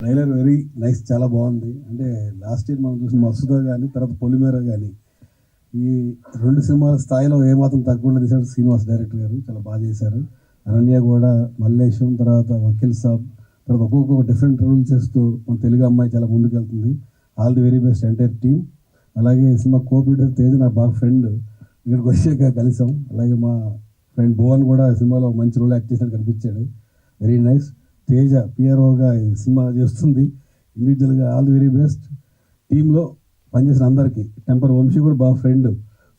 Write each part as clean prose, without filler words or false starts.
Trailer very nice, చాలా బాగుంది. అంటే లాస్ట్ ఇయర్ మనం చూసిన మసూదా కానీ తర్వాత పొలిమేర కానీ ఈ రెండు సినిమాల స్థాయిలో ఏమాత్రం తగ్గకుండా తీశాడు శ్రీనివాస్ డైరెక్టర్ గారు. చాలా బాగా చేశారు. అనన్య కూడా, మల్లేశం, తర్వాత వకీల్ సాబ్, తర్వాత ఒక్కొక్క డిఫరెంట్ రోల్ చేస్తూ మన తెలుగు అమ్మాయి చాలా ముందుకెళ్తుంది. All the very best entire team. అలాగే సినిమా కోఆపరేటర్ తేజ్ నా బాగా ఫ్రెండ్, ఇక్కడికి వచ్చాక కలిసాం. అలాగే మా ఫ్రెండ్ భువన్ కూడా సినిమాలో మంచి రోల్ యాక్ట్ చేసినట్టు కనిపించాడు. Very nice. తేజ పిఆర్ఓగా ఈ సినిమా చేస్తుంది. ఇండివిజువల్గా ఆల్ ది వెరీ బెస్ట్. టీంలో పనిచేసిన అందరికీ, టెంపర్ వంశీ కూడా బాగా ఫ్రెండ్,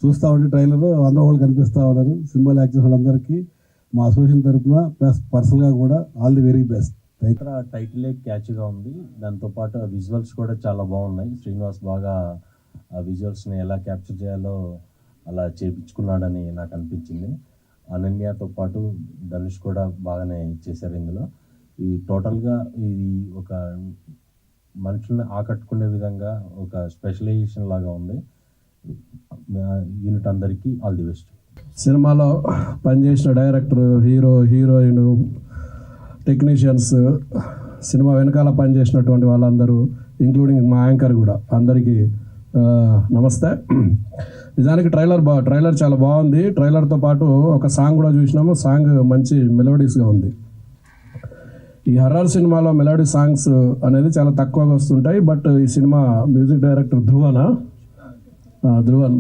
చూస్తూ ఉంటే ట్రైలర్ అందరూ వాళ్ళు కనిపిస్తూ ఉన్నారు. సినిమాలో యాక్ట్ చేసిన వాళ్ళందరికీ మా అసోసియేషన్ తరఫున ప్లస్ పర్సనల్గా కూడా ఆల్ ది వెరీ బెస్ట్. టైటిలే క్యాచ్గా ఉంది. దాంతోపాటు విజువల్స్ కూడా చాలా బాగున్నాయి. శ్రీనివాస్ బాగా ఆ విజువల్స్ని ఎలా క్యాప్చర్ చేయాలో అలా చేపించుకున్నాడని నాకు అనిపించింది. అనన్యతో పాటు ధనుష్ కూడా బాగానే చేశారు ఇందులో. ఈ టోటల్గా ఇది ఒక మనుషుల్ని ఆకట్టుకునే విధంగా ఒక స్పెషలైజేషన్ లాగా ఉంది. యూనిట్ అందరికీ ఆల్ ది బెస్ట్. సినిమాలో పనిచేసిన director, hero, heroine, technicians, cinema వెనకాల పనిచేసినటువంటి వాళ్ళందరూ, ఇంక్లూడింగ్ మా యాంకర్ కూడా, అందరికీ నమస్తే. నిజానికి ట్రైలర్ చాలా బాగుంది. ట్రైలర్తో పాటు ఒక సాంగ్ కూడా చూసినాము. సాంగ్ మంచి మెలోడీస్గా ఉంది. ఈ హర్రర్ సినిమాలో మెలోడీ సాంగ్స్ అనేది చాలా తక్కువగా వస్తుంటాయి. బట్ ఈ సినిమా మ్యూజిక్ డైరెక్టర్ ధ్రువన్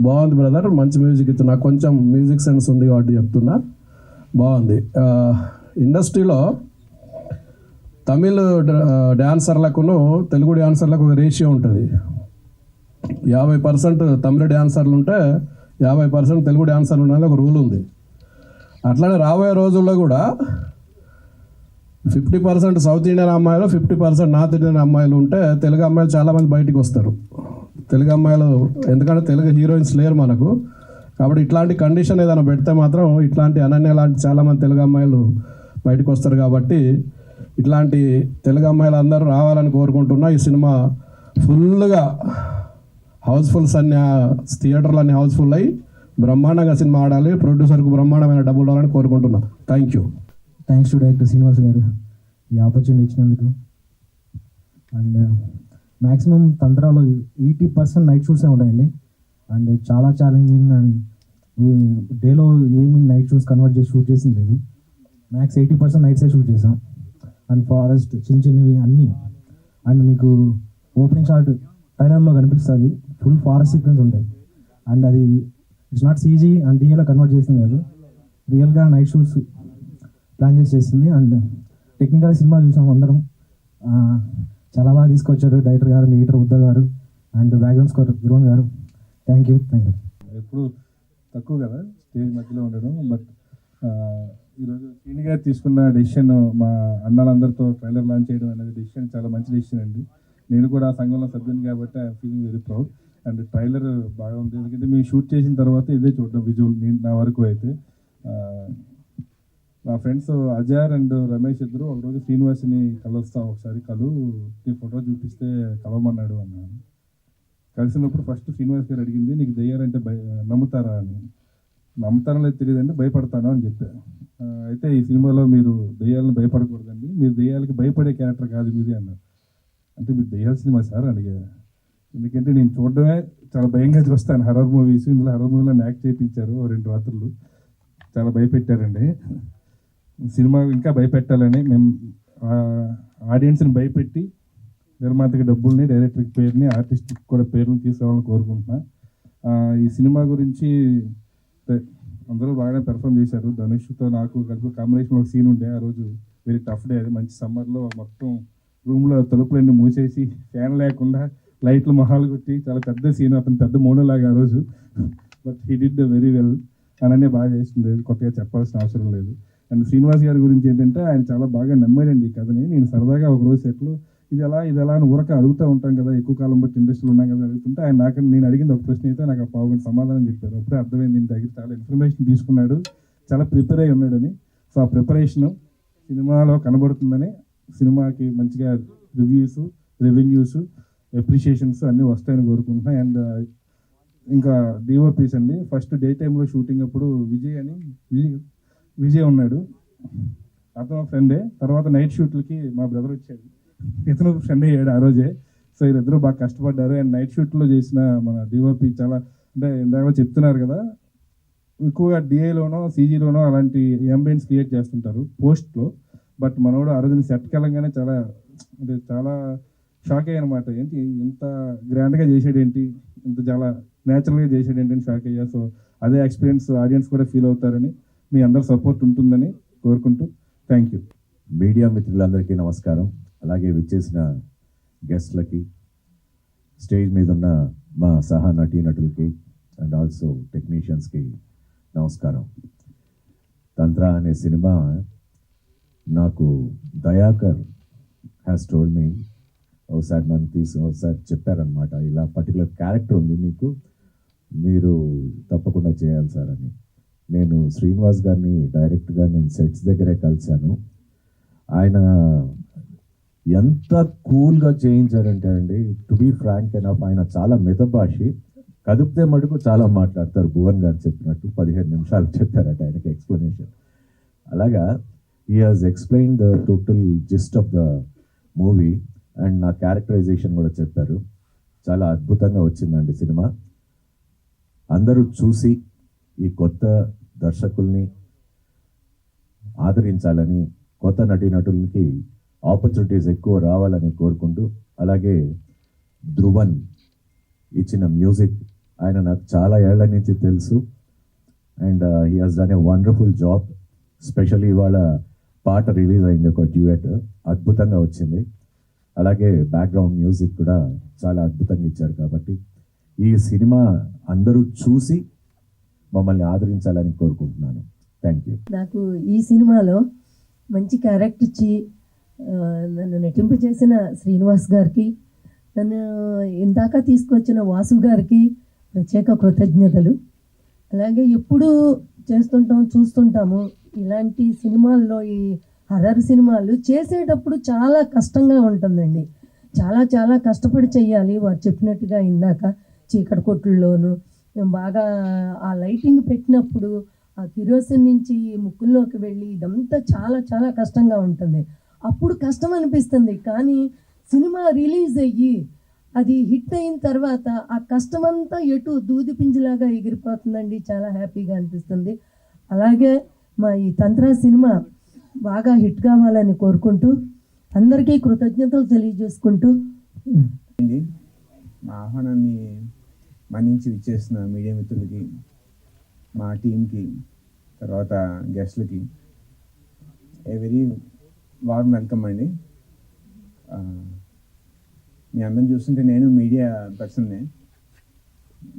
బాగుంది బ్రదర్, మంచి మ్యూజిక్ ఇచ్చి, నాకు కొంచెం మ్యూజిక్ సెన్స్ ఉంది కాబట్టి చెప్తున్నా, బాగుంది. ఇండస్ట్రీలో తమిళ్ డ్యాన్సర్లకును తెలుగు డ్యాన్సర్లకు ఒక రేషియో ఉంటుంది. 50% తమిళ డ్యాన్సర్లు ఉంటే 50% తెలుగు డ్యాన్సర్లు ఉండాలని ఒక రూల్ ఉంది. అట్లానే రాబోయే రోజుల్లో కూడా 50% సౌత్ ఇండియన్ అమ్మాయిలు, 50% నార్త్ ఇండియన్ అమ్మాయిలు ఉంటే తెలుగు అమ్మాయిలు చాలామంది బయటికి వస్తారు. తెలుగు అమ్మాయిలు, ఎందుకంటే తెలుగు హీరోయిన్స్ లేరు మనకు, కాబట్టి ఇట్లాంటి కండిషన్ ఏదైనా పెడితే మాత్రం ఇట్లాంటి అనన్య లాంటి చాలామంది తెలుగు అమ్మాయిలు బయటకు వస్తారు. కాబట్టి ఇట్లాంటి తెలుగు అమ్మాయిలు అందరూ రావాలని కోరుకుంటున్నా. ఈ సినిమా ఫుల్గా హౌస్ఫుల్స్ అన్ని థియేటర్లు అన్ని హౌస్ఫుల్ అయ్యి బ్రహ్మాండంగా సినిమా ఆడాలి. ప్రొడ్యూసర్కు బ్రహ్మాండమైన డబ్బులు రావాలని కోరుకుంటున్నా. థ్యాంక్స్ టు డైరెక్టర్ శ్రీనివాస్ గారు ఈ ఆపర్చునిటీ ఇచ్చినందుకు. అండ్ మ్యాక్సిమం తంత్రాలో 80% నైట్ షూట్సే ఉంటాయండి. అండ్ చాలా ఛాలెంజింగ్. అండ్ డేలో ఏమి నైట్ షూట్స్ కన్వర్ట్ చేసి షూట్ చేసింది లేదు. మ్యాక్స్ 80% నైట్సే షూట్ చేసాం. అండ్ ఫారెస్ట్ చిన్నవి అన్నీ. అండ్ మీకు ఓపెనింగ్ షాట్ ట్రైలర్లో కనిపిస్తుంది. ఫుల్ ఫారెస్ట్ సీక్వెన్స్ ఉంటాయి. అండ్ అది ఇట్స్ నాట్ సీజీ అండ్ డిఏలో కన్వర్ట్ చేసింది కాదు, రియల్గా నైట్ షూట్స్ ప్లాన్ చేసింది. అండ్ టెక్నికల్ సినిమా చూసాం అందరం. చాలా బాగా తీసుకొచ్చారు డైరెక్టర్ గారు, ఎడిటర్ ఉద్దవ్ గారు, అండ్ బ్యాక్గ్రౌండ్ స్కోర్ ధ్రువన్ గారు. Thank you. ఎప్పుడు తక్కువ కదా స్టేజ్ మధ్యలో ఉండడం. బట్ ఈరోజు శ్రీని గారు తీసుకున్న డెసిషన్, మా అన్నలందరితో ట్రైలర్ లాంచ్ చేయడం అనేది డెసిషన్ చాలా మంచి డెసిషన్ అండి. నేను కూడా ఆ సంఘంలో సభ్యుని కాబట్టి I'm feeling very proud. And trailer బాగా ఉంది, ఎందుకంటే మేము షూట్ చేసిన తర్వాత ఇదే చూడడం విజువల్. నా వరకు అయితే మా ఫ్రెండ్స్ అజయర్ అండ్ రమేష్ ఇద్దరు ఒకరోజు శ్రీనివాస్ని కలుస్తాం, ఒకసారి నీ ఫోటో చూపిస్తే కలవమన్నాడు అన్నాను. కలిసినప్పుడు ఫస్ట్ శ్రీనివాస్ గారు అడిగింది, నీకు దయ్యాలంటే నమ్ముతారా అని. నమ్ముతానో లేదు తెలియదండి, భయపడతాను అని చెప్పాను. అయితే ఈ సినిమాలో మీరు దయ్యాలను భయపడకూడదండి, మీరు దయ్యాలకి భయపడే క్యారెక్టర్ కాదు మీది అన్నారు. అంటే మీరు దయ్యాల సినిమా సార్ అడిగా. ఎందుకంటే నేను చూడడమే చాలా భయంగా చూస్తాను హర్రర్ మూవీస్. ఇందులో హర్రర్ మూవీలో యాక్ట్ చేయించారు 2 రాత్రులు, చాలా భయపెట్టారండి. సినిమా ఇంకా భయపెట్టాలని మేము ఆడియన్స్ని భయపెట్టి నిర్మాతకి డబ్బుల్ని, డైరెక్టర్కి పేరుని, ఆర్టిస్ట్కి కూడా పేరుని తీసుకురావాలని కోరుకుంటున్నా. ఈ సినిమా గురించి అందరూ బాగానే పెర్ఫామ్ చేశారు. ధనుష్తో నాకు కలిపి కాంబినేషన్ ఒక సీన్ ఉండే, ఆ రోజు వెరీ టఫ్ డే. అది మంచి సమ్మర్లో మొత్తం రూమ్లో తలుపులన్నీ మూసేసి ఫ్యాన్ లేకుండా లైట్లు మొహాలు కొట్టి చాలా పెద్ద సీన్. అతను పెద్ద మోనోలాగా ఆ రోజు. But he did very well. అననే బాగా చేస్తుంది, కొత్తగా చెప్పాల్సిన అవసరం లేదు. అండ్ శ్రీనివాస్ గారి గురించి ఏంటంటే ఆయన చాలా బాగా నమ్మాడండి ఈ కథని. నేను సరదాగా ఒకరోజు సెట్లో ఇది ఎలా అని ఊరక అడుగుతూ ఉంటాం కదా, ఎక్కువ కాలం బట్టి ఇండస్ట్రీలో ఉన్నాం కదా అడుగుతుంటే ఆయన నేను అడిగింది ఒక ప్రశ్న అయితే నాకు 15 గంట సమాధానం చెప్పారు. అప్పుడే అర్థమైంది దీని దగ్గర చాలా ఇన్ఫర్మేషన్ తీసుకున్నాడు, చాలా ప్రిపేర్ అయి ఉన్నాడని. సో ఆ ప్రిపరేషను సినిమాలో కనబడుతుందని, సినిమాకి మంచిగా రివ్యూస్, రెవెన్యూస్, అప్రిషియేషన్స్ అన్నీ వస్తాయని కోరుకుంటున్నాను. అండ్ ఇంకా డిఓపీస్ అండి, ఫస్ట్ డే టైంలో షూటింగ్ అప్పుడు విజయ్ ఉన్నాడు, అతను ఫ్రెండే. తర్వాత నైట్ షూట్లకి మా బ్రదర్ వచ్చాడు, ఇతను ఫ్రెండ్ అయ్యాడు ఆ రోజే. సో వీళ్ళిద్దరూ బాగా కష్టపడ్డారు. అండ్ నైట్ షూట్లో చేసిన మన డిఓపి చాలా, అంటే ఇందాక చెప్తున్నారు కదా, ఎక్కువగా డిఐలోనో సీజీలోనో అలాంటి అంబియన్స్ క్రియేట్ చేస్తుంటారు పోస్ట్లో. బట్ మనోడు ఆ రోజున సెట్కి వెళ్ళంగానే చాలా, అంటే చాలా షాక్ అయ్యా అనమాట. ఏంటి ఇంత గ్రాండ్గా చేసాడేంటి, ఇంత చాలా న్యాచురల్గా చేసాడేంటి అని షాక్ అయ్యా. సో అదే ఎక్స్పీరియన్స్ ఆడియన్స్ కూడా ఫీల్ అవుతారని, మీ అందరి సపోర్ట్ ఉంటుందని కోరుకుంటూ థ్యాంక్ యూ. మీడియా మిత్రులందరికీ నమస్కారం. అలాగే విచ్చేసిన గెస్ట్లకి, స్టేజ్ మీద ఉన్న మా సహా నటీనటులకి అండ్ ఆల్సో టెక్నీషియన్స్కి నమస్కారం. తంత్ర అనే సినిమా నాకు దయాకర్ హ్యాస్ టోల్డ్ మీ, ఒకసారి ఒకసారి చెప్పారనమాట, ఇలా పర్టికులర్ క్యారెక్టర్ ఉంది మీకు, మీరు తప్పకుండా చేయాలి సార్ అని. నేను శ్రీనివాస్ గారిని డైరెక్ట్గా నేను సెట్స్ దగ్గరే కలిశాను. ఆయన ఎంత కూల్గా చేయించారంటే అండి, టు బీ ఫ్రాంక్ ఎనఫ్, ఆయన చాలా మితభాషి, కదిపితే మటుకు చాలా మాట్లాడతారు. భువన్ గారు చెప్పినట్టు 15 నిమిషాలు చెప్పారట ఆయనకి ఎక్స్ప్లెనేషన్. అలాగా he has explain the total gist of the movie and నా క్యారెక్టరైజేషన్ కూడా చెప్పారు. చాలా అద్భుతంగా వచ్చిందండి సినిమా. అందరూ చూసి ఈ కొత్త దర్శకుల్ని ఆదరించాలని, కొత్త నటీనటులకి ఆపర్చునిటీస్ ఎక్కువ రావాలని కోరుకుంటూ, అలాగే ధ్రువన్ ఇచ్చిన మ్యూజిక్, ఆయన నాకు చాలా ఏళ్ల నుంచి తెలుసు and he has done a wonderful job. Specially ఇవాళ పాట రిలీజ్ అయింది, ఒక డ్యూయట్, అద్భుతంగా వచ్చింది. అలాగే బ్యాక్గ్రౌండ్ మ్యూజిక్ కూడా చాలా అద్భుతంగా ఇచ్చారు. కాబట్టి ఈ సినిమా అందరూ చూసి మమ్మల్ని ఆదరించాలని కోరుకుంటున్నాను. Thank you. నాకు ఈ సినిమాలో మంచి క్యారెక్టర్ ఇచ్చి నన్ను నటింపు చేసిన శ్రీనివాస్ గారికి, నన్ను ఇందాక తీసుకొచ్చిన వాసు గారికి ప్రత్యేక కృతజ్ఞతలు. అలాగే ఎప్పుడూ చూస్తుంటాము ఇలాంటి సినిమాల్లో, ఈ హర్రర్ సినిమాలు చేసేటప్పుడు చాలా కష్టంగా ఉంటుందండి. చాలా చాలా కష్టపడి చెయ్యాలి. వారు చెప్పినట్టుగా ఇందాక చీకటి కొట్టుల్లోనూ బాగా ఆ లైటింగ్ పెట్టినప్పుడు ఆ కిరోసిన్ నుంచి ముక్కుల్లోకి వెళ్ళి ఇదంతా చాలా చాలా కష్టంగా ఉంటుంది. అప్పుడు కష్టం అనిపిస్తుంది, కానీ సినిమా రిలీజ్ అయ్యి అది హిట్ అయిన తర్వాత ఆ కష్టమంతా ఎటు దూది పింజలాగా ఎగిరిపోతుందండి. చాలా హ్యాపీగా అనిపిస్తుంది. అలాగే మా ఈ తంత్ర సినిమా బాగా హిట్ కావాలని కోరుకుంటూ అందరికీ కృతజ్ఞతలు తెలియజేసుకుంటూ, మా ఆహ్వానాన్ని మన్నించి విచ్చేసిన మీడియా మిత్రులకి, మా టీంకి, తర్వాత గెస్ట్లకి ఏ వెరీ వార్మ్ వెల్కమ్ అండి. మీ అందరిని చూస్తుంటే నేను మీడియా పర్సన్నే.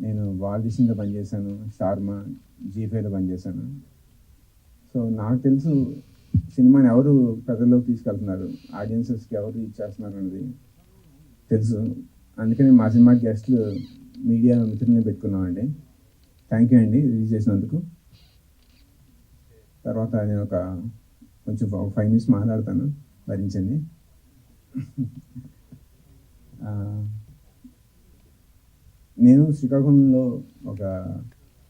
నేను వాల్ డిషన్లో పనిచేశాను, స్టార్మా, జీఫైలో పనిచేశాను. సో నాకు తెలుసు సినిమాని ఎవరు ప్రజల్లోకి తీసుకెళ్తున్నారు, ఆడియన్సెస్కి ఎవరు ఇచ్చేస్తున్నారు అనేది తెలుసు. అందుకని మా సినిమా గెస్ట్లు మీడియా మిత్రులని పెట్టుకున్నామండి. థ్యాంక్ యూ అండి రిలీజ్ చేసినందుకు. తర్వాత నేను కొంచెం 5 minutes మాట్లాడతాను, భరించండి. నేను శ్రీకాకుళంలో ఒక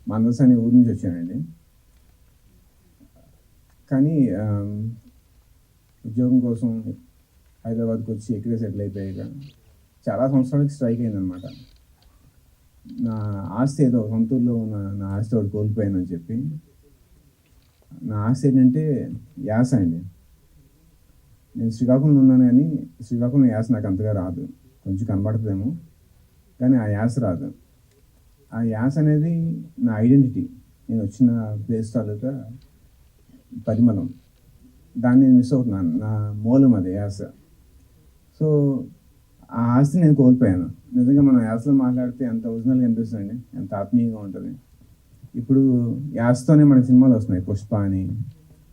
మందస అనే ఊరి నుంచి వచ్చానండి. కానీ ఉద్యోగం కోసం హైదరాబాద్కి వచ్చి ఎక్కడే సెటిల్ అయిపోయాక చాలా సంవత్సరాలకి స్ట్రైక్ అయిందనమాట. నా ఆస్తి ఏదో సొంతూరులో ఉన్న నా ఆస్తి ఒకటి కోల్పోయానని చెప్పి. నా ఆస్తి ఏంటంటే యాస అండి. నేను శ్రీకాకుళంలో ఉన్నాను, కానీ శ్రీకాకుళం యాస నాకు అంతగా రాదు. కొంచెం కనబడుతుందేమో, కానీ ఆ యాస రాదు. ఆ యాస అనేది నా ఐడెంటిటీ. నేను వచ్చిన ప్లేస్ తాలూకా పరిమళం. దాన్ని నేను మిస్ అవుతున్నాను. నా మూలం అది యాస. సో ఆ ఆస్తిని నేను కోల్పోయాను. నిజంగా మనం యాసలో మాట్లాడితే ఎంత ఒరిజినల్గా అనిపిస్తుందండి, ఎంత ఆత్మీయంగా ఉంటుంది. ఇప్పుడు యాసతోనే మన సినిమాలు వస్తున్నాయి, పుష్ప అని,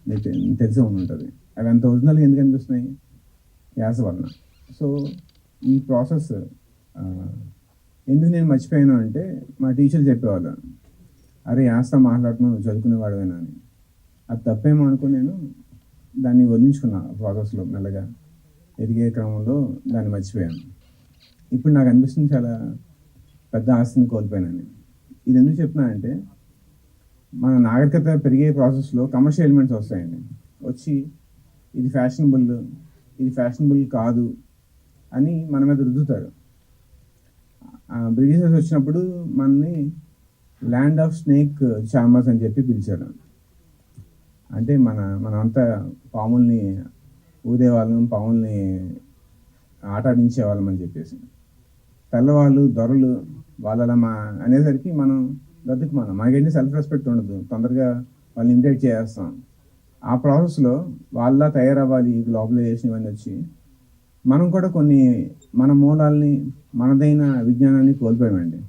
మీకు తెలిసే ఉంటుంది. అవి ఎంత ఒరిజినల్గా ఎందుకు అనిపిస్తున్నాయి? యాస వలన. సో ఈ ప్రాసెస్ ఎందుకు నేను మర్చిపోయాను అంటే, మా టీచర్ చెప్పేవాళ్ళు, అరే యాస మాట్లాడుతున్నావు, నువ్వు చదువుకునేవాడువేనా అని. అది తప్పేమో అనుకుని నేను దాన్ని వదిలించుకున్నా. ప్రాసెస్లో మెల్లగా ఎదిగే క్రమంలో దాన్ని మర్చిపోయాను. ఇప్పుడు నాకు అనిపిస్తుంది చాలా పెద్ద ఆస్తిని కోల్పోయానని. ఇది ఎందుకు చెప్తున్నా అంటే, మన నాగరికత పెరిగే ప్రాసెస్లో కమర్షియల్ ఎలిమెంట్స్ వస్తాయండి. వచ్చి ఇది ఫ్యాషనబుల్ కాదు అని మన మీద రుద్దుతారు. బ్రిటిషర్స్ వచ్చినప్పుడు మనని ల్యాండ్ ఆఫ్ స్నేక్ చామర్స్ అని చెప్పి పిలిచారు. అంటే మనమంతా పాముల్ని ఊదేవాళ్ళం, పాముల్ని ఆటాడించేవాళ్ళం అని చెప్పేసి. తెల్లవాళ్ళు దొరలు వాళ్ళ అనేసరికి మనం మనకేంటి సెల్ఫ్ రెస్పెక్ట్ ఉండదు, తొందరగా వాళ్ళని ఇమిటేట్ చేస్తాం. ఆ ప్రాసెస్లో వాళ్ళ తయారవ్వాలి, గ్లోబలైజేషన్ ఇవన్నీ వచ్చి మనం కూడా కొన్ని మన మూలాల్ని, మనదైన విజ్ఞానాన్ని కోల్పోయామండి.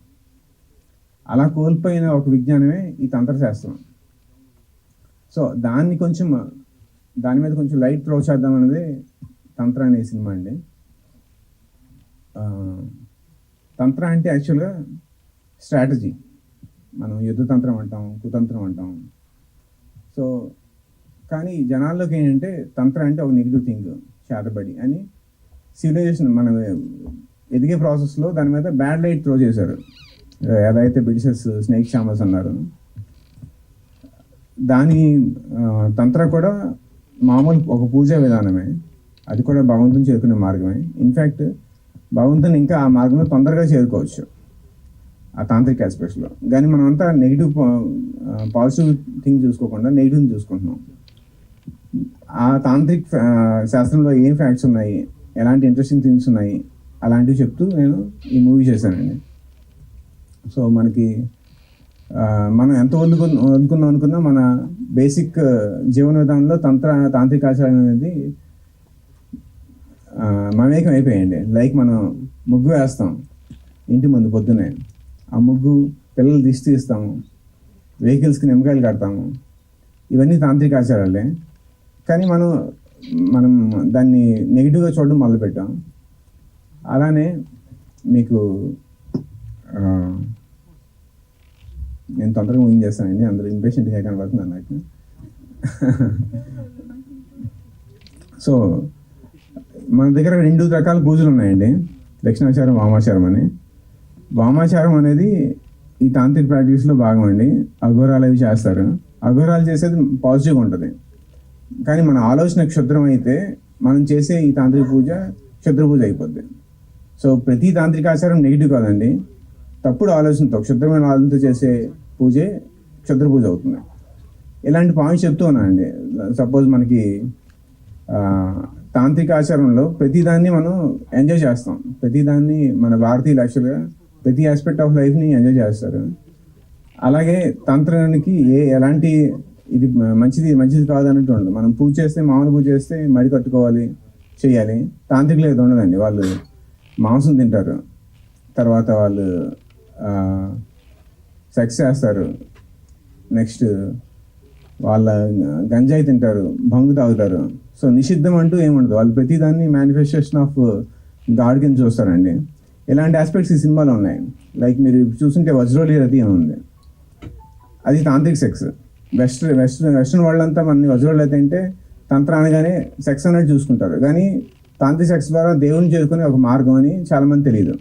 అలా కోల్పోయిన ఒక విజ్ఞానమే ఈ తంత్రశాస్త్రం. సో దాని మీద కొంచెం లైట్ త్రో చేద్దాం అనేది తంత్ర అనే సినిమా అండి. తంత్ర అంటే యాక్చువల్గా స్ట్రాటజీ. మనం యుద్ధతంత్రం అంటాం, కుతంత్రం అంటాం. సో కానీ జనాల్లోకి ఏంటంటే తంత్ర అంటే ఒక నెగిటివ్ థింగ్, చేతబడి అని. సివిలైజేషన్ మనం ఎదిగే ప్రాసెస్లో దాని మీద బ్యాడ్ లైట్ త్రో చేశారు. ఎలా అయితే బ్రిటిషర్స్ స్నేక్ చామర్స్ అన్నారు, దాని తంత్ర కూడా మామూలు ఒక పూజా విధానమే. అది కూడా భగవంతుని చేరుకునే మార్గమే. ఇన్ఫ్యాక్ట్ భగవంతుని ఇంకా ఆ మార్గంలో తొందరగా చేరుకోవచ్చు ఆ తాంత్రిక ఆస్పెక్ట్స్లో. కానీ మనం అంతా నెగిటివ్, పాజిటివ్ థింగ్ చూసుకోకుండా నెగిటివ్ని చూసుకుంటున్నాం. ఆ తాంత్రిక్ శాస్త్రంలో ఏం ఫ్యాక్ట్స్ ఉన్నాయి, ఎలాంటి ఇంట్రెస్టింగ్ థింగ్స్ ఉన్నాయి, అలాంటివి చెప్తూ నేను ఈ మూవీ చేశానండి. సో మనకి మనం ఎంత వదులుకుందాం అనుకున్నా మన బేసిక్ జీవన విధానంలో తాంత్రిక ఆచారం అనేది మమేకం అయిపోయాయండి. లైక్ మనం ముగ్గు వేస్తాం ఇంటి ముందు పొద్దునే, ఆ ముగ్గు పిల్లలు దిష్టి తీస్తాము, వెహికల్స్కి నిమ్మకాయలు కడతాము, ఇవన్నీ తాంత్రిక ఆచారాలే. కానీ మనం దాన్ని నెగిటివ్గా చూడడం మొదలుపెట్టాం. అలానే మీకు నేను తొందరగా మూవింగ్ చేస్తానండి, అందరూ ఇంపేషెంట్గా కనబడుతున్నాను నాకు. సో మన దగ్గర 2 రకాల పూజలు ఉన్నాయండి, దక్షిణాచారం, వామాచారం అని. వామాచారం అనేది ఈ తాంత్రిక ప్రాక్టీస్లో భాగం అండి. అఘోరాలు అవి చేస్తారు. అఘోరాలు చేసేది పాజిటివ్గా ఉంటుంది. కానీ మన ఆలోచన క్షుద్రం అయితే మనం చేసే ఈ తాంత్రిక పూజ క్షుద్ర పూజ అయిపోద్ది. సో ప్రతి తాంత్రిక ఆచారం నెగిటివ్ కాదండి, తప్పుడు ఆలోచనతో, క్షుద్రమైన ఆలోచనతో చేసే పూజే క్షుద్ర పూజ అవుతుంది. ఇలాంటి పాయింట్స్ చెప్తూ ఉన్నానండి. సపోజ్ మనకి తాంత్రిక ఆచారంలో ప్రతిదాన్ని మనం ఎంజాయ్ చేస్తాం. ప్రతిదాన్ని మన భారతీయులు యాక్చువల్గా ప్రతి ఆస్పెక్ట్ ఆఫ్ లైఫ్ని ఎంజాయ్ చేస్తారు. అలాగే తంత్రానికి ఎలాంటి ఇది మంచిది కాదు అన్నట్టు ఉండదు. మనం పూజ చేస్తే, మామూలు పూజ చేస్తే మడి కట్టుకోవాలి, చేయాలి. తాంత్రికులు ఏదో ఉండదండి. వాళ్ళు మాంసం తింటారు, తర్వాత వాళ్ళు సెక్స్ చేస్తారు, నెక్స్ట్ వాళ్ళ గంజాయి తింటారు, భంగు తాగుతారు. సో నిషిద్ధం అంటూ ఏముండదు. వాళ్ళు ప్రతిదాన్ని మేనిఫెస్టేషన్ ఆఫ్ గాడ్ కింద చూస్తారండి. ఇలాంటి ఆస్పెక్ట్స్ ఈ సినిమాలో ఉన్నాయి. లైక్ మీరు చూస్తుంటే వజ్రోలి రతి అని ఉంది, అది తాంత్రిక సెక్స్. వెస్ట్రన్ వాళ్ళంతా మన వజ్రోలి రతి అంటే తంత్ర అనగానే సెక్స్ అనేది చూసుకుంటారు. కానీ తాంత్రిక సెక్స్ ద్వారా దేవుని చేరుకునే ఒక మార్గం అని చాలామంది తెలియదు.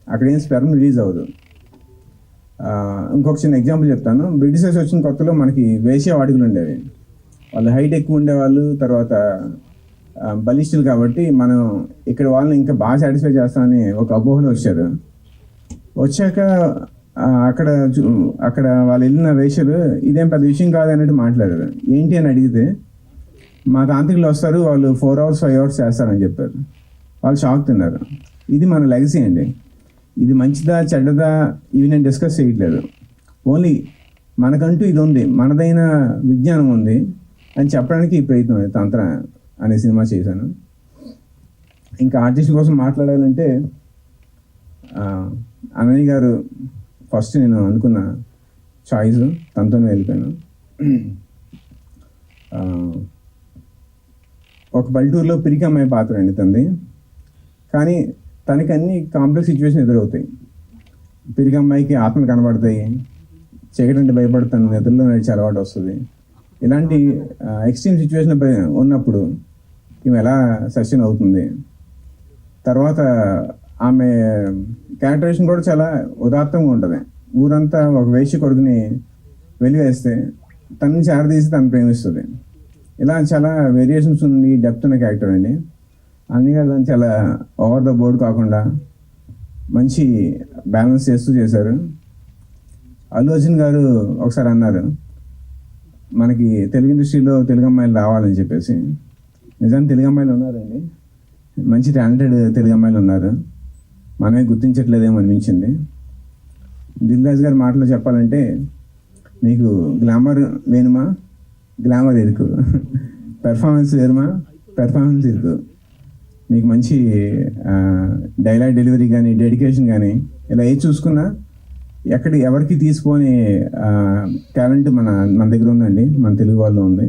అక్కడ ఏం స్పెర్మ్ రిలీజ్ అవ్వదు. ఇంకొక చిన్న ఎగ్జాంపుల్ చెప్తాను. బ్రిటిషర్స్ వచ్చిన కొత్తలో మనకి వేశ్య వాడికలు ఉండేవి. వాళ్ళు హైట్ ఎక్కువ ఉండేవాళ్ళు, తర్వాత బలిష్ఠులు. కాబట్టి మనం ఇక్కడ వాళ్ళని ఇంకా బాగా సాటిస్ఫై చేస్తామని ఒక అపోహలో వచ్చాక అక్కడ వాళ్ళు వెళ్ళిన వేశ్యలు ఇదేం పెద్ద విషయం కాదు అన్నట్టు మాట్లాడారు. ఏంటి అని అడిగితే, మా తాంత్రికులు వస్తారు, వాళ్ళు 4 hours 5 hours చేస్తారని చెప్పారు. వాళ్ళు షాక్ తిన్నారు. ఇది మన లెగసీ అండి. ఇది మంచిదా చెడ్డదా ఇవి నేను డిస్కస్ చేయట్లేదు. ఓన్లీ మనకంటూ ఇది ఉంది, మనదైన విజ్ఞానం ఉంది అని చెప్పడానికి ఈ ప్రయత్నం తంత్ర అనే సినిమా చేశాను. ఇంకా ఆర్టిస్ట్ కోసం మాట్లాడాలంటే అనని గారు ఫస్ట్ నేను అనుకున్న చాయిస్, తనతోనే వెళ్ళిపోయాను. ఒక పల్లెటూరులో పిరికి అమ్మాయి పాత్ర అండి తనది. కానీ తనకి అన్ని కాంప్లెక్స్ సిచ్యువేషన్ ఎదురవుతాయి. పిరికి అమ్మాయికి ఆత్మలు కనబడతాయి, చీకటంటే భయపడతాను, నిద్రలో నడిచే అలవాటు వస్తుంది. ఇలాంటి ఎక్స్ట్రీమ్ సిచ్యువేషన్ ఉన్నప్పుడు ఈమె ఎలా సస్టైన్ అవుతుంది. తర్వాత ఆమె క్యారెక్టరేషన్ కూడా చాలా ఉదాత్తంగా ఉంటుంది. ఊరంతా ఒక వేశ్య కొడుకుని వెలివేస్తే తనని చేరదీసి తను ప్రేమిస్తుంది. ఇలా చాలా వేరియేషన్స్ ఉంది, డెప్త్ ఉన్న క్యారెక్టర్ అండి. అన్ని గారు దాన్ని చాలా ఓవర్ ద బోర్డ్ కాకుండా మంచి బ్యాలెన్స్ చేస్తూ చేశారు. అల్లు అర్జున్ గారు ఒకసారి అన్నారు, మనకి తెలుగు ఇండస్ట్రీలో తెలుగు అమ్మాయిలు రావాలని చెప్పేసి. నిజానికి తెలుగు అమ్మాయిలు ఉన్నారండి, మంచి టాలెంటెడ్ తెలుగు అమ్మాయిలు ఉన్నారు, మనమే గుర్తించట్లేదేమో అనిపించింది. దిల్ రాజు గారి మాటలో చెప్పాలంటే, మీకు గ్లామర్ వేణుమా, గ్లామర్ ఇరుకు, పెర్ఫార్మెన్స్ వేరుమా, పెర్ఫార్మెన్స్ ఇరుకు. మీకు మంచి డైలాగ్ డెలివరీ కానీ డెడికేషన్ కానీ ఇలా ఏది చూసుకున్నా ఎవరికి తీసుకోని టాలెంట్ మన దగ్గర ఉందండి, మన తెలుగు వాళ్ళు ఉంది.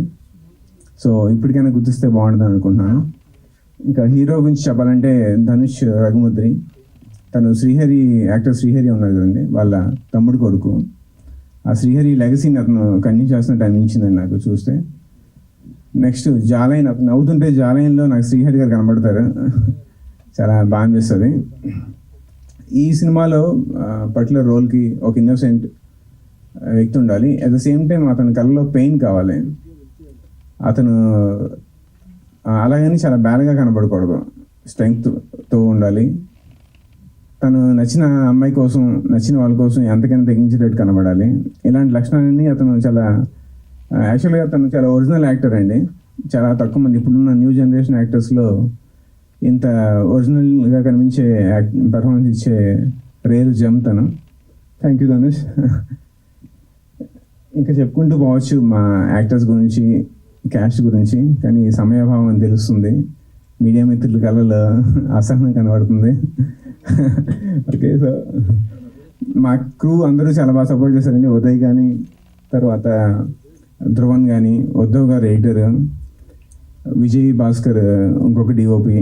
సో ఇప్పటికైనా గుర్తిస్తే బాగుంటుంది అనుకుంటున్నాను. ఇంకా హీరో గురించి చెప్పాలంటే ధనుష్ రఘుముద్రి, తను శ్రీహరి, యాక్టర్ శ్రీహరి ఉన్నారు కదండి, వాళ్ళ తమ్ముడు కొడుకు. ఆ శ్రీహరి లెగసీని అతను కంటిన్యూ చేస్తున్నట్టు అనిపించిందండి నాకు చూస్తే. నెక్స్ట్ జాలైన్, అతను నవ్వుతుంటే జాలైన్లో నాకు శ్రీహరి గారు కనబడతారు, చాలా బాగా అనిపిస్తుంది. ఈ సినిమాలో పర్టికులర్ రోల్కి ఒక ఇన్నోసెంట్ వ్యక్తి ఉండాలి, అట్ ద సేమ్ టైం అతని కళ్ళలో పెయిన్ కావాలి. అతను అలాగని చాలా బ్యాడ్గా కనబడకూడదు, స్ట్రెంగ్త్తో ఉండాలి. తను నచ్చిన అమ్మాయి కోసం, నచ్చిన వాళ్ళ కోసం ఎంతకైనా తెగించేటట్టు కనబడాలి. ఇలాంటి లక్షణాలన్నీ అతను చాలా, యాక్చువల్గా అతను చాలా ఒరిజినల్ యాక్టర్ అండి. చాలా తక్కువ మంది ఇప్పుడున్న న్యూ జనరేషన్ యాక్టర్స్లో ఇంత ఒరిజినల్గా కనిపించే పెర్ఫార్మెన్స్ ఇచ్చే రేరు జమ్ తను. Thank you Dhanush. ఇంకా చెప్పుకుంటూ పోవచ్చు మా యాక్టర్స్ గురించి, క్యాస్ట్ గురించి, కానీ సమయాభావం అని తెలుస్తుంది. మీడియా మిత్రుల కళ్ళలో అసహనం కనబడుతుంది. ఓకే, సో మా క్రూ అందరూ చాలా బాగా సపోర్ట్ చేశారండి. ఉదయ్ కానీ, తర్వాత ధ్రువన్ కానీ, ఉద్ధవ్ గారు ఎడిటర్, విజయ్ భాస్కర్ ఇంకొక డిఓపి,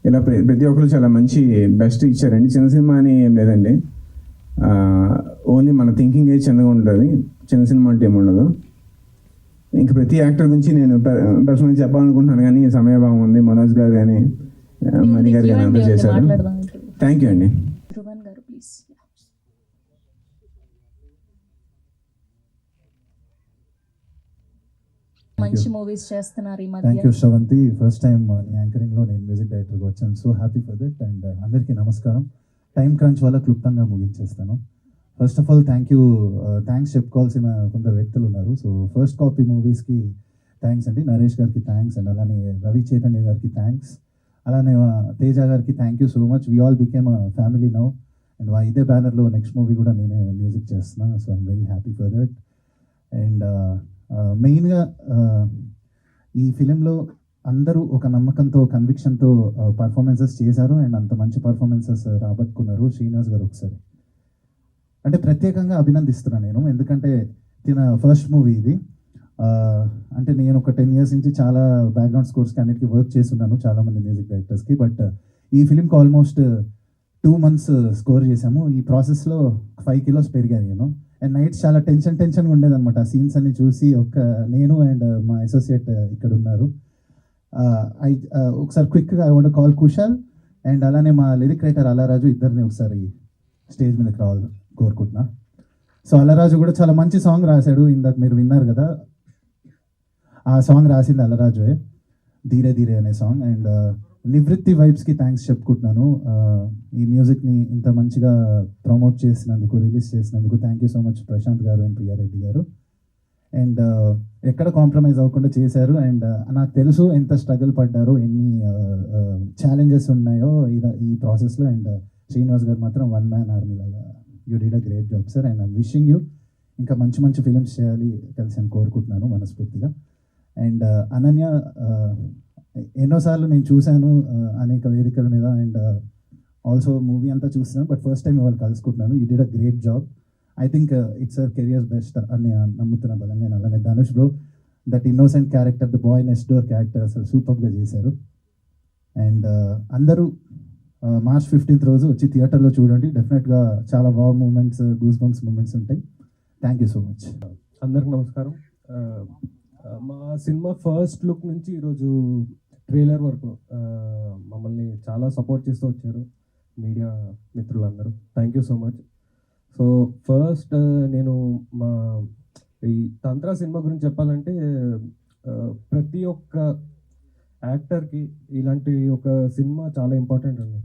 ఇలా ప్రతి ఒక్కరు చాలా మంచి బెస్ట్ ఇచ్చారండి. చిన్న సినిమా అని ఏం లేదండి, ఓన్లీ మన థింకింగ్ ఏజ్ చిన్నగా ఉంటుంది, చిన్న సినిమా అంటే ఏముండదు. ఇంకా ప్రతి యాక్టర్ గురించి నేను పర్సనల్ చెప్పాలనుకుంటున్నాను, కానీ సమయభావం ఉంది. మనోజ్ గారు కానీ, మణి గారు కానీ అంతా చేశారు. థ్యాంక్ యూ అండి. మంచి మూవీస్ చేస్తున్నారు ఈ థ్యాంక్ మధ్య. యూ శ్రవంతి. ఫస్ట్ టైం నీ యాంకరింగ్లో నేను మ్యూజిక్ డైరెక్టర్గా వచ్చాను. So happy for that. And అందరికీ నమస్కారం. టైం క్రంచ్ వల్ల క్లుప్తంగా ముగించేస్తాను. ఫస్ట్ ఆఫ్ ఆల్ థ్యాంక్స్ చెప్పుకోవాల్సిన కొందరు వ్యక్తులు ఉన్నారు. సో ఫస్ట్ కాపీ మూవీస్కి థ్యాంక్స్ అండి, నరేష్ గారికి థ్యాంక్స్, అండ్ అలానే రవి చైతన్య గారికి థ్యాంక్స్, అలానే తేజ గారికి thank you so much. We all became a family now. And ఇదే బ్యానర్లో నెక్స్ట్ మూవీ కూడా నేనే మ్యూజిక్ చేస్తున్నాను. So I'm very happy for that. And మెయిన్గా ఈ ఫిలింలో అందరూ ఒక నమ్మకంతో, కన్విక్షన్తో పర్ఫార్మెన్సెస్ చేశారు. అండ్ అంత మంచి పర్ఫార్మెన్సెస్ రాబట్టుకున్నారు. శ్రీనివాస్ గారు ఒకసారి అంటే ప్రత్యేకంగా అభినందిస్తున్నాను నేను, ఎందుకంటే తిన ఫస్ట్ మూవీ ఇది. అంటే నేను ఒక 10 years నుంచి చాలా బ్యాక్గ్రౌండ్ స్కోర్స్కి అన్నిటికీ వర్క్ చేస్తున్నాను, చాలామంది మ్యూజిక్ డైరెక్టర్స్కి. బట్ ఈ ఫిలింకి ఆల్మోస్ట్ 2 months స్కోర్ చేశాము. ఈ ప్రాసెస్లో 5 kilos పెరిగాను నేను. అండ్ నైట్స్ చాలా టెన్షన్గా ఉండేదన్నమాట. ఆ సీన్స్ అన్ని చూసి నేను అండ్ మా అసోసియేట్ ఇక్కడ ఉన్నారు. ఒకసారి క్విక్గా I want call Kushal and అలానే మా లిరిక్ రైటర్ అలరాజు, ఇద్దరిని ఒకసారి స్టేజ్ మీదకి రావాలి కోరుకుంటున్నా. సో అలరాజు కూడా చాలా మంచి సాంగ్ రాశాడు, ఇందాక మీరు విన్నారు కదా. ఆ సాంగ్ రాసింది అలరాజుయే, ధీరే ధీరే అనే సాంగ్. అండ్ నివృత్తి వైబ్స్కి థ్యాంక్స్ చెప్పుకుంటున్నాను. ఈ మ్యూజిక్ని ఇంత మంచిగా ప్రమోట్ చేసినందుకు, రిలీజ్ చేసినందుకు thank you so much Prashanth garu and Priya Reddy గారు. అండ్ ఎక్కడ కాంప్రమైజ్ అవ్వకుండా చేశారు. అండ్ నాకు తెలుసు ఎంత స్ట్రగుల్ పడ్డారో, ఎన్ని ఛాలెంజెస్ ఉన్నాయో ఈ ప్రాసెస్లో. అండ్ శ్రీనివాస్ గారు మాత్రం వన్ మ్యాన్ ఆర్మీ లాగా you did a great job sir. And I'm wishing you ఇంకా మంచి మంచి ఫిలిమ్స్ చేయాలి కలిసి అని కోరుకుంటున్నాను మనస్ఫూర్తిగా. అండ్ అనన్య ఎన్నోసార్లు నేను చూశాను అనేక వేదికల మీద, అండ్ ఆల్సో మూవీ అంతా చూస్తున్నాను, బట్ ఫస్ట్ టైం ఇవాళ కలుసుకుంటున్నాను. You did a great job. I think it's a career's best అని నమ్ముతున్న బలంగా. నేను అలానే Dhanush bro, that innocent character, the boy next door character అసలు సూపర్గా చేశారు. అండ్ అందరూ March 15th రోజు వచ్చి థియేటర్లో చూడండి. డెఫినెట్గా చాలా wow moments, goose bumps moments ఉంటాయి. Thank you so much. అందరికి నమస్కారం. మా సినిమా ఫస్ట్ లుక్ నుంచి ఈరోజు ట్రైలర్ వరకు మమ్మల్ని చాలా సపోర్ట్ చేస్తూ వచ్చారు మీడియా మిత్రులందరూ. Thank you so much. So first నేను మా ఈ తంత్ర సినిమా గురించి చెప్పాలంటే ప్రతి ఒక్క యాక్టర్కి ఇలాంటి ఒక సినిమా చాలా ఇంపార్టెంట్ అండి.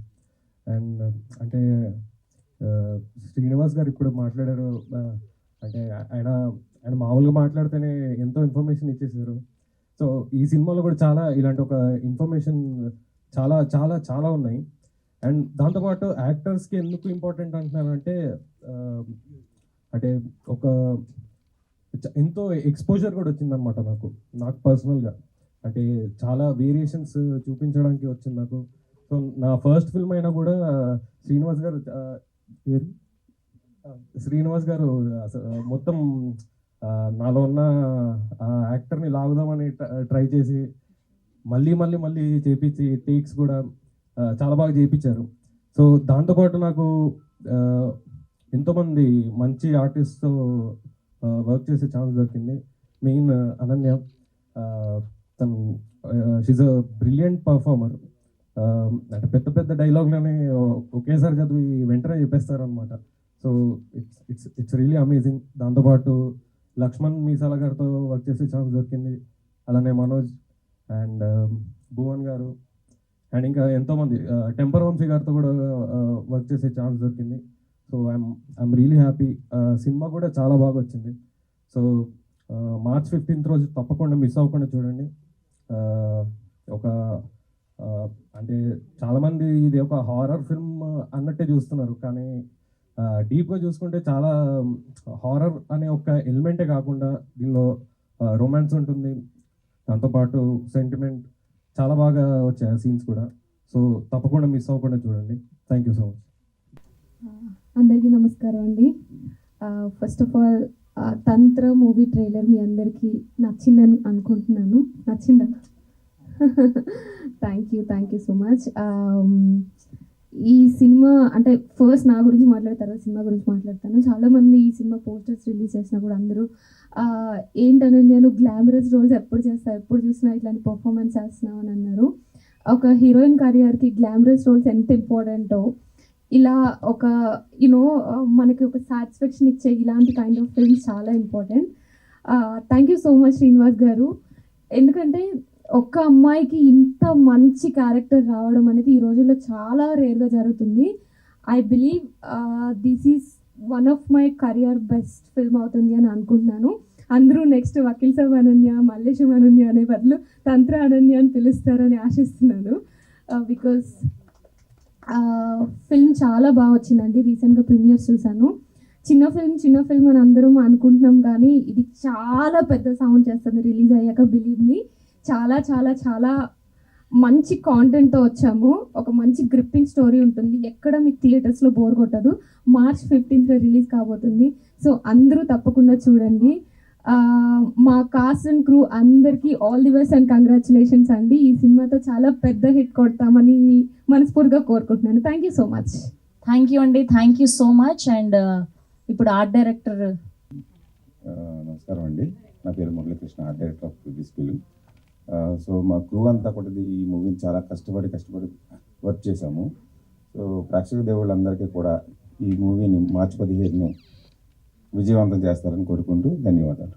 అండ్ అంటే శ్రీనివాస్ గారు ఇప్పుడు మాట్లాడారు, అంటే ఆయన ఆయన మామూలుగా మాట్లాడితేనే ఎంతో ఇన్ఫర్మేషన్ ఇచ్చేసారు. సో ఈ సినిమాలో కూడా చాలా ఇలాంటి ఒక ఇన్ఫర్మేషన్ చాలా చాలా చాలా ఉన్నాయి. అండ్ దాంతోపాటు యాక్టర్స్కి ఎందుకు ఇంపార్టెంట్ అంటున్నానంటే అంటే ఒక ఎంతో ఎక్స్పోజర్ కూడా వచ్చిందనమాట నాకు పర్సనల్గా. అంటే చాలా వేరియేషన్స్ చూపించడానికి వచ్చింది నాకు. సో నా ఫస్ట్ ఫిల్మ్ అయినా కూడా శ్రీనివాస్ గారు పేరు శ్రీనివాస్ గారు మొత్తం నాలో ఉన్న యాక్టర్ని లాగుదామని ట్రై చేసి మళ్ళీ చేపించి టేక్స్ కూడా చాలా బాగా చేయించారు. సో దాంతోపాటు నాకు ఎంతోమంది మంచి ఆర్టిస్ట్తో వర్క్ చేసే ఛాన్స్ దొరికింది. మెయిన్ అనన్య, తను షీజ్ అ బ్రిలియంట్ పర్ఫార్మర్. అంటే పెద్ద పెద్ద డైలాగ్లని ఒకేసారి చదివి వెంటనే చెప్పేస్తారు అనమాట. So it's really amazing. దాంతోపాటు లక్ష్మణ్ మీసాల గారితో వర్క్ చేసే ఛాన్స్ దొరికింది. అలానే మనోజ్ అండ్ భువన్ గారు అండ్ ఇంకా ఎంతోమంది, టెంపర్ వంశీ గారితో కూడా వర్క్ చేసే ఛాన్స్ దొరికింది. So I'm really happy. Cinema కూడా చాలా బాగా వచ్చింది. సో March 15th రోజు తప్పకుండా మిస్ అవ్వకుండా చూడండి. ఒక అంటే చాలామంది ఇది ఒక హారర్ ఫిల్మ్ అన్నట్టే చూస్తున్నారు, కానీ డీప్గా చూసుకుంటే చాలా హారర్ అనే ఒక ఎలిమెంటే కాకుండా దీనిలో రొమాన్స్ ఉంటుంది, దాంతోపాటు సెంటిమెంట్ చాలా బాగా వచ్చాయి సీన్స్ కూడా. సో తప్పకుండా మిస్ అవ్వకుండా చూడండి. Thank you so much. అందరికీ నమస్కారం అండి. First of all Tantra movie trailer మీ అందరికీ నచ్చిందని అనుకుంటున్నాను. నచ్చిందా? Thank you so much. ఈ సినిమా అంటే ఫస్ట్ నా గురించి మాట్లాడతారు, సినిమా గురించి మాట్లాడతాను. చాలామంది ఈ సినిమా పోస్టర్స్ రిలీజ్ చేసినా కూడా అందరూ ఏంటని నేను గ్లామరస్ రోల్స్ ఎప్పుడు చేస్తాను, ఎప్పుడు చూసినా ఇట్లాంటి పర్ఫార్మెన్స్ చేస్తున్నావు అని అన్నారు. ఒక హీరోయిన్ కెరియర్కి గ్లామరస్ రోల్స్ ఎంత ఇంపార్టెంటో, ఇలా ఒక మనకి ఒక సాటిస్ఫాక్షన్ ఇచ్చే ఇలాంటి కైండ్ ఆఫ్ ఫిల్మ్స్ చాలా important. Thank you so much Srinivas గారు. ఎందుకంటే ఒక్క అమ్మాయికి ఇంత మంచి క్యారెక్టర్ రావడం అనేది ఈ రోజుల్లో చాలా రేర్గా జరుగుతుంది. I believe this is one of my career best film అవుతుంది అని అనుకుంటున్నాను. అందరూ నెక్స్ట్ వకీల్ సాబ్ అనన్య, మల్లేశం అనన్య అనే బదులు తంత్ర అనన్య అని పిలుస్తారని ఆశిస్తున్నాను. బికాస్ ఫిల్మ్ చాలా బాగా వచ్చిందండి. రీసెంట్గా ప్రీమియర్స్ చూశాను. చిన్న ఫిల్మ్ అని అందరం అనుకుంటున్నాం, కానీ ఇది చాలా పెద్ద సౌండ్ చేస్తుంది రిలీజ్ అయ్యాక. బిలీవ్ మీ, చాలా చాలా చాలా మంచి కాంటెంట్తో వచ్చాము. ఒక మంచి గ్రిప్పింగ్ స్టోరీ ఉంటుంది, ఎక్కడ మీకు థియేటర్స్లో బోర్ కొట్టదు. March 15th రిలీజ్ కాబోతుంది. సో అందరూ తప్పకుండా చూడండి. మా కాస్ట్ అండ్ క్రూ అందరికీ all the best and congratulations అండి. ఈ సినిమాతో చాలా పెద్ద హిట్ కొడతామని మనస్ఫూర్తిగా కోరుకుంటున్నాను. Thank you so much. Thank you అండి, thank you so much. And ఇప్పుడు ఆర్ట్ డైరెక్టర్. నమస్కారం అండి, నా పేరు Muralikrishna, art director of this film. So మా క్రూ అంతా కూడా ఈ మూవీని చాలా కష్టపడి వర్క్ చేశాము. సో ప్రేక్షక దేవుళ్ళందరికీ కూడా ఈ మూవీని March 15ని విజయవంతం చేస్తారని కోరుకుంటూ ధన్యవాదాలు.